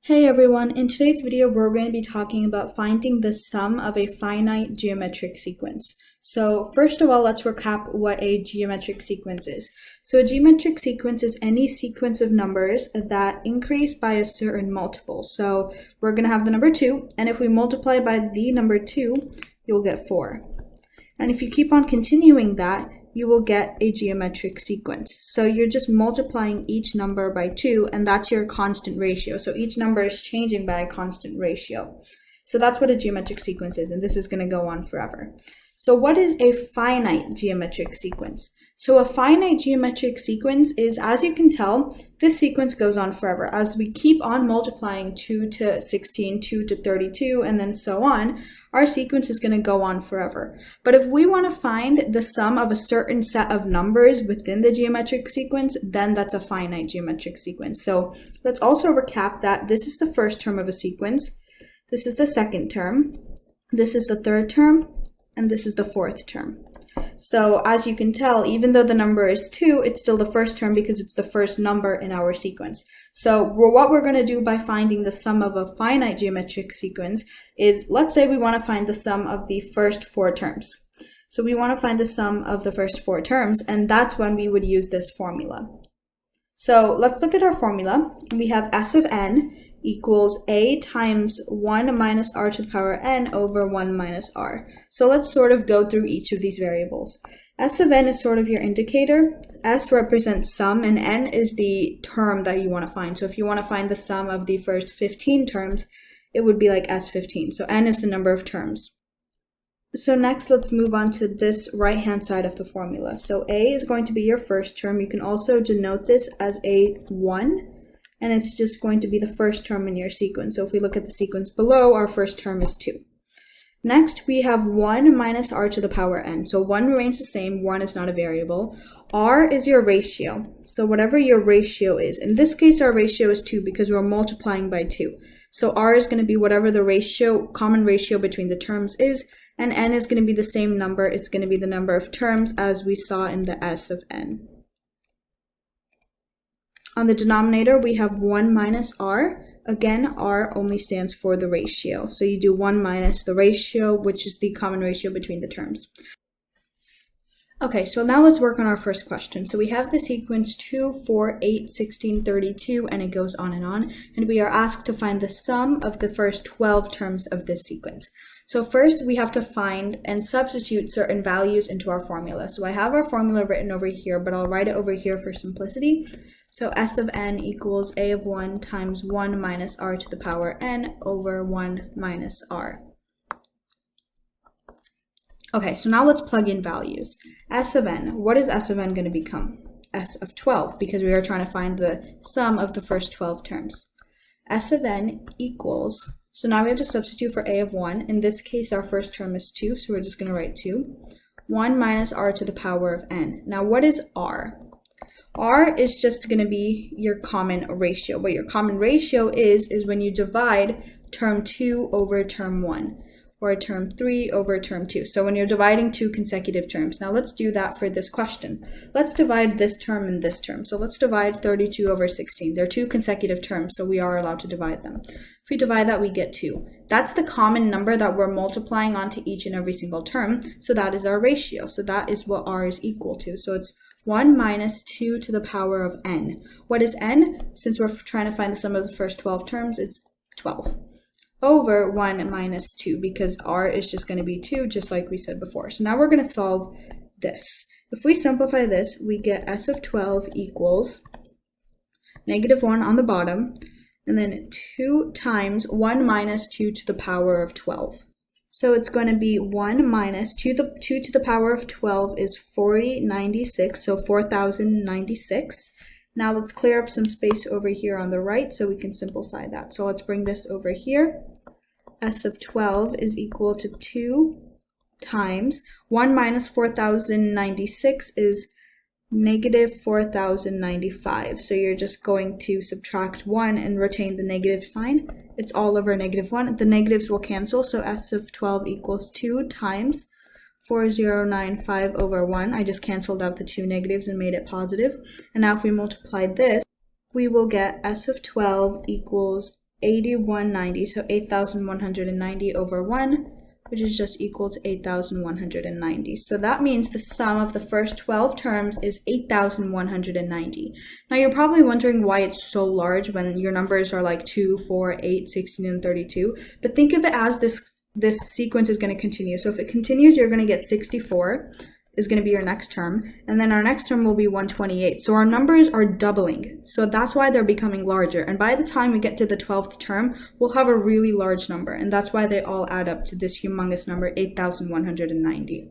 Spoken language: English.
Hey everyone, in today's video we're going to be talking about finding the sum of a finite geometric sequence. So first of all, let's recap what a geometric sequence is. So a geometric sequence is any sequence of numbers that increase by a certain multiple. So we're going to have the number 2, and if we multiply by the number 2, you'll get 4. And if you keep on continuing that, you will get a geometric sequence. So you're just multiplying each number by 2, and that's your constant ratio. So each number is changing by a constant ratio. So that's what a geometric sequence is, and this is going to go on forever. So what is a finite geometric sequence? So a finite geometric sequence is, as you can tell, this sequence goes on forever. As we keep on multiplying 2 to 16, 2 to 32, and then so on, our sequence is going to go on forever. But if we want to find the sum of a certain set of numbers within the geometric sequence, then that's a finite geometric sequence. So let's also recap that this is the first term of a sequence, this is the second term, this is the third term, and this is the fourth term. So as you can tell, even though the number is 2, it's still the first term because it's the first number in our sequence. So what we're going to do by finding the sum of a finite geometric sequence is, let's say we want to find the sum of the first 4 terms. So we want to find the sum of the first 4 terms, and that's when we would use this formula. So let's look at our formula. We have S of n equals a times 1 minus r to the power n over 1 minus r. So let's sort of go through each of these variables. S of n is sort of your indicator. S represents sum, and n is the term that you want to find. So if you want to find the sum of the first 15 terms, it would be like S15. So n is the number of terms. So next, let's move on to this right-hand side of the formula. So a is going to be your first term. You can also denote this as a1. And it's just going to be the first term in your sequence. So if we look at the sequence below, our first term is 2. Next, we have 1 minus r to the power n. So 1 remains the same, 1 is not a variable. R is your ratio. So whatever your ratio is. In this case, our ratio is 2 because we're multiplying by 2. So r is going to be whatever the ratio, common ratio between the terms is, and n is going to be the same number. It's going to be the number of terms as we saw in the S of n. On the denominator, we have 1 minus r. Again, r only stands for the ratio. So you do 1 minus the ratio, which is the common ratio between the terms. Okay, so now let's work on our first question. So we have the sequence 2, 4, 8, 16, 32, and it goes on, and we are asked to find the sum of the first 12 terms of this sequence. So first, we have to find and substitute certain values into our formula. So I have our formula written over here, but I'll write it over here for simplicity. So S of n equals a of 1 times 1 minus r to the power n over 1 minus r. Okay, so now let's plug in values. S of n, what is S of n going to become? S of 12, because we are trying to find the sum of the first 12 terms. S of n equals, so now we have to substitute for a of 1. In this case, our first term is 2, so we're just going to write 2. 1 minus r to the power of n. Now what is r? R is just going to be your common ratio. What your common ratio is when you divide term 2 over term 1, or term 3 over term 2. So when you're dividing 2 consecutive terms. Now let's do that for this question. Let's divide this term and this term. So let's divide 32 over 16. They're 2 consecutive terms, so we are allowed to divide them. If we divide that, we get 2. That's the common number that we're multiplying onto each and every single term. So that is our ratio. So that is what r is equal to. So it's 1 minus 2 to the power of n. What is n? Since we're trying to find the sum of the first 12 terms, it's 12. Over 1 minus 2, because r is just going to be 2, just like we said before. So now we're going to solve this. If we simplify this, we get S of 12 equals negative 1 on the bottom, and then 2 times 1 minus 2 to the power of 12. So it's going to be 1 minus 2 to the power of 12 is 4096, so 4096. Now let's clear up some space over here on the right so we can simplify that. So let's bring this over here. S of 12 is equal to 2 times 1 minus 4096 is negative 4095. So you're just going to subtract 1 and retain the negative sign. It's all over negative 1. The negatives will cancel, so S of 12 equals 2 times 4095 over 1. I just canceled out the 2 negatives and made it positive. And now if we multiply this, we will get S of 12 equals 8190, so 8,190 over 1, which is just equal to 8,190. So that means the sum of the first 12 terms is 8,190. Now you're probably wondering why it's so large when your numbers are like 2, 4, 8, 16, and 32. But think of it as this sequence is going to continue. So if it continues, you're going to get 64 is going to be your next term, and then our next term will be 128. So our numbers are doubling. So that's why they're becoming larger. And by the time we get to the 12th term, we'll have a really large number. And that's why they all add up to this humongous number, 8,190.